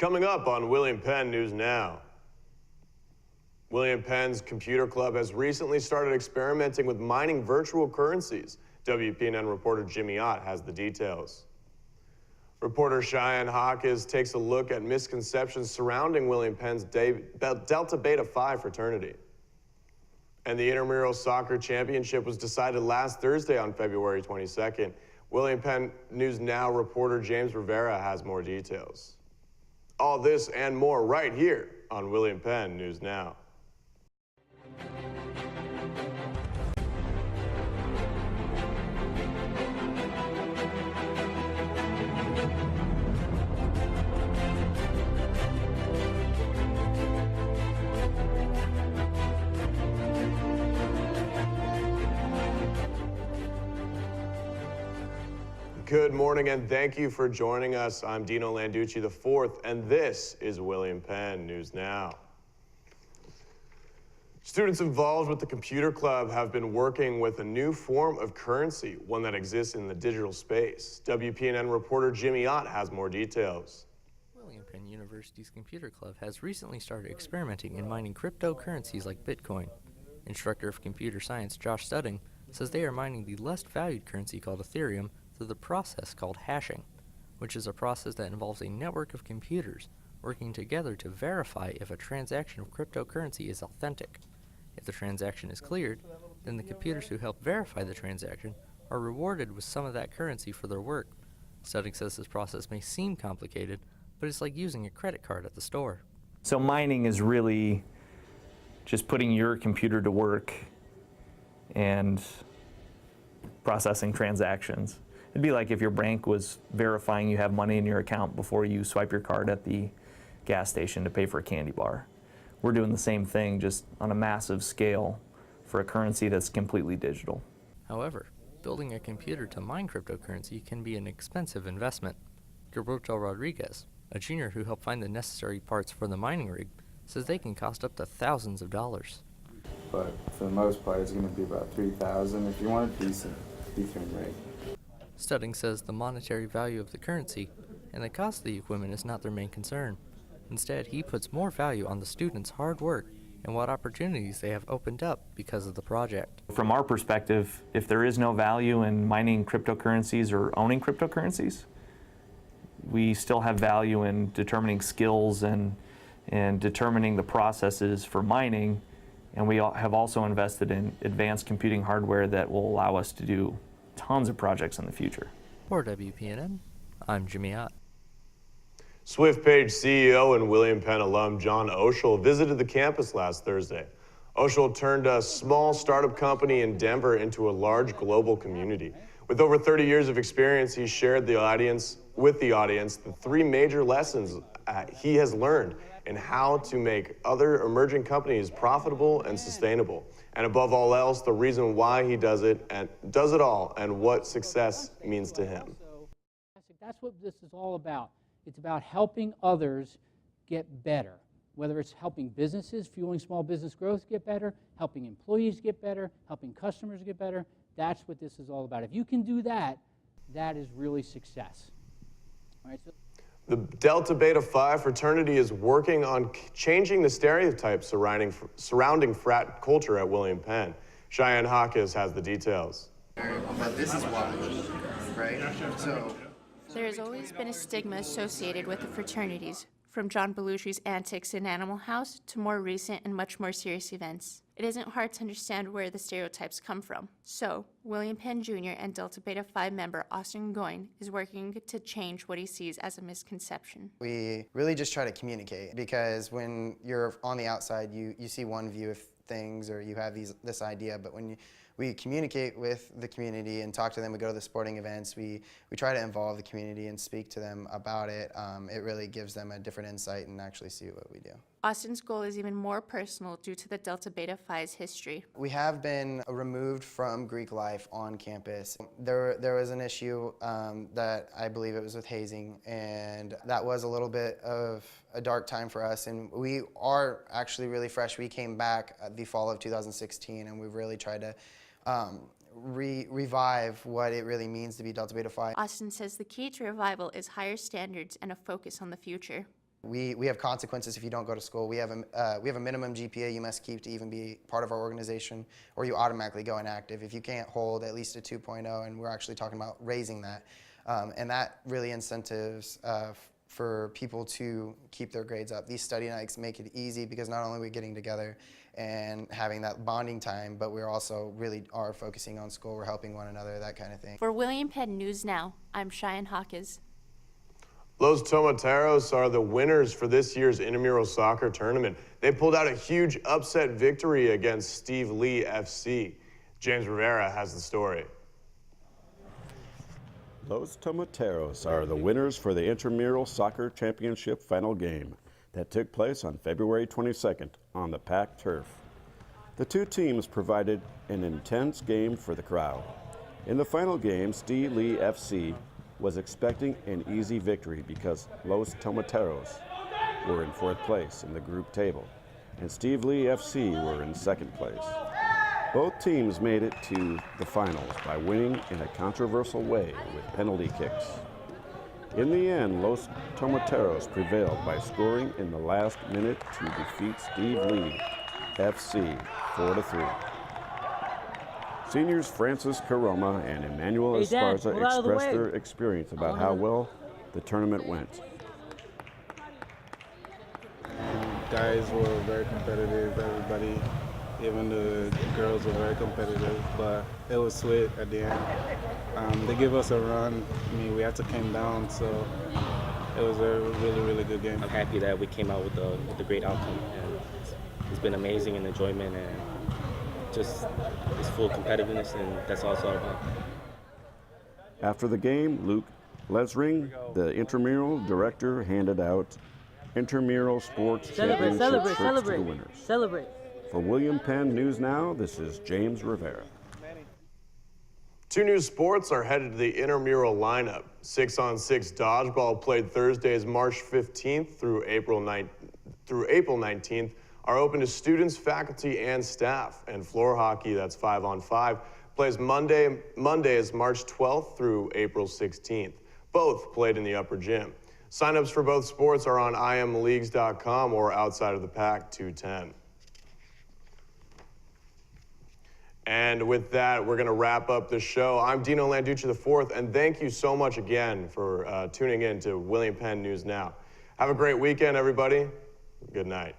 Coming up on William Penn News Now. William Penn's computer club has recently started experimenting with mining virtual currencies. WPNN reporter Jimmy Ott has the details. Reporter Cheyenne Hawkins takes a look at misconceptions surrounding William Penn's Delta Beta Phi Fraternity. And the Intramural Soccer Championship was decided last Thursday on February 22nd. William Penn News Now reporter James Rivera has more details. All this and more right here on William Penn News Now. Good morning and thank you for joining us. I'm Dino Landucci IV, and this is William Penn News Now. Students involved with the computer club have been working with a new form of currency, one that exists in the digital space. WPNN reporter Jimmy Ott has more details. William Penn University's computer club has recently started experimenting in mining cryptocurrencies like Bitcoin. Instructor of computer science Josh Studding says they are mining the less valued currency called Ethereum through the process called hashing, which is a process that involves a network of computers working together to verify if a transaction of cryptocurrency is authentic. If the transaction is cleared, then the computers who help verify the transaction are rewarded with some of that currency for their work. Studding says this process may seem complicated, but it's like using a credit card at the store. So mining is really just putting your computer to work and processing transactions. It'd be like if your bank was verifying you have money in your account before you swipe your card at the gas station to pay for a candy bar. We're doing the same thing, just on a massive scale for a currency that's completely digital. However, building a computer to mine cryptocurrency can be an expensive investment. Gilberto Rodriguez, a junior who helped find the necessary parts for the mining rig, says they can cost up to thousands of dollars. But for the most part, it's going to be about $3,000 if you want a decent rig. Studding says the monetary value of the currency and the cost of the equipment is not their main concern. Instead, he puts more value on the students' hard work and what opportunities they have opened up because of the project. From our perspective, if there is no value in mining cryptocurrencies or owning cryptocurrencies, we still have value in determining skills and determining the processes for mining, and we have also invested in advanced computing hardware that will allow us to do tons of projects in the future. For WPNN, I'm Jimmy Ott. SwiftPage CEO and William Penn alum John OShea visited the campus last Thursday. OShea turned a small startup company in Denver into a large global community. With over 30 years of experience, he shared with the audience the three major lessons he has learned in how to make other emerging companies profitable and sustainable. And above all else, the reason why he does it all and what success means to him. That's what this is all about. It's about helping others get better, whether it's helping businesses, fueling small business growth get better, helping employees get better, helping customers get better. That's what this is all about. If you can do that, that is really success. All right, The Delta Beta Phi Fraternity is working on changing the stereotypes surrounding frat culture at William Penn. Cheyenne Hawkins has the details. But this is why, right? So there has always been a stigma associated with the fraternities, from John Belushi's antics in Animal House to more recent and much more serious events. It isn't hard to understand where the stereotypes come from. So, William Penn Jr. and Delta Beta Phi member Austin Goyne is working to change what he sees as a misconception. We really just try to communicate, because when you're on the outside, you see one view of things, or you have this idea, but when we communicate with the community and talk to them, we go to the sporting events, we try to involve the community and speak to them about it. It really gives them a different insight and actually see what we do. Austin's goal is even more personal due to the Delta Beta Phi's history. We have been removed from Greek life on campus. There was an issue that I believe it was with hazing, and that was a little bit of a dark time for us, and we are actually really fresh. We came back the fall of 2016, and we've really tried to revive what it really means to be Delta Beta Phi. Austin says the key to revival is higher standards and a focus on the future. We have consequences if you don't go to school. We have a minimum GPA you must keep to even be part of our organization, or you automatically go inactive if you can't hold at least a 2.0, and we're actually talking about raising that. And that really incentives for people to keep their grades up. These study nights make it easy because not only are we getting together and having that bonding time, but we're also really are focusing on school. We're helping one another, that kind of thing. For William Penn News Now, I'm Cheyenne Hawkes. Los Tomateros are the winners for this year's Intramural Soccer Tournament. They pulled out a huge upset victory against Steve Lee FC. James Rivera has the story. Los Tomateros are the winners for the Intramural Soccer Championship final game that took place on February 22nd on the packed turf. The two teams provided an intense game for the crowd. In the final game, Steve Lee FC was expecting an easy victory because Los Tomateros were in 4th place in the group table, and Steve Lee FC were in 2nd place. Both teams made it to the finals by winning in a controversial way with penalty kicks. In the end, Los Tomateros prevailed by scoring in the last minute to defeat Steve Lee FC 4-3. Seniors Francis Caroma and Emmanuel Esparza expressed their experience about how well the tournament went. Guys were very competitive, everybody, even the girls were very competitive, but it was sweet at the end. They gave us a run. I mean, we had to come down, so it was a really, really good game. I'm happy that we came out with a great outcome, and it's been amazing and enjoyment, and just it's full competitiveness, and that's all it's all about. After the game, Luke Lesring, the intramural director, handed out intramural sports championship shirts to the winners. Celebrate. For William Penn News Now, this is James Rivera. 2 new sports are headed to the intramural lineup. 6-on-6 dodgeball played Thursdays, March 15th through April 19th are open to students, faculty, and staff. And floor hockey, that's 5-on-5, plays Mondays, March 12th through April 16th. Both played in the upper gym. Signups for both sports are on imleagues.com or outside of the pack 210. And with that, we're going to wrap up the show. I'm Dino Landucci IV, and thank you so much again for tuning in to William Penn News Now. Have a great weekend, everybody. Good night.